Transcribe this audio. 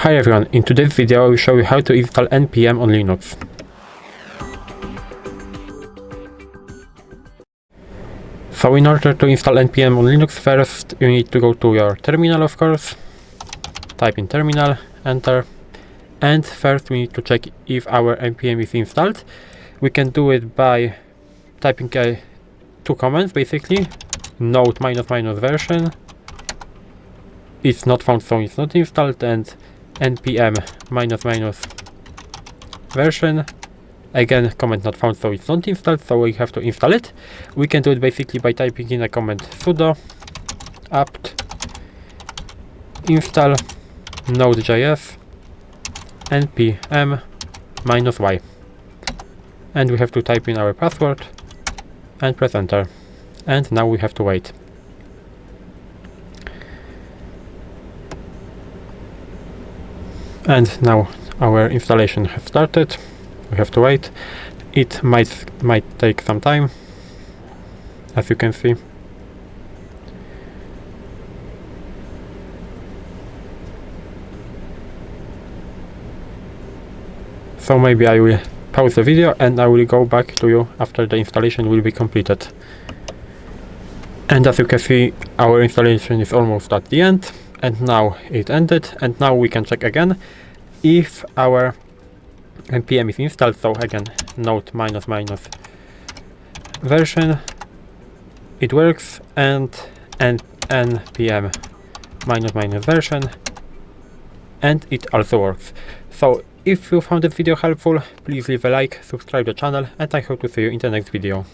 Hi everyone, in today's video I will show you how to install NPM on Linux. So in order to install NPM on Linux, first you need to go to your terminal, of course. Type in terminal, enter, and first we need to check if our NPM is installed. We can do it by typing two commands basically. Node ---- version, it's not found so it's not installed, and npm ---- version, again command not found so it's not installed, so we have to install it. We can do it basically by typing in a command sudo apt install Node.js NPM -y, and we have to type in our password and press enter, and now we have to wait. And now our installation has started. We have to wait. It might take some time, as you can see. So maybe I will pause the video and I will go back to you after the installation will be completed. And as you can see, our installation is almost at the end, and now it ended, and now we can check again if our npm is installed. So again, node ---- version, it works, and npm ---- version, and it also works. So if you found this video helpful, please leave a like, subscribe the channel, and I hope to see you in the next video.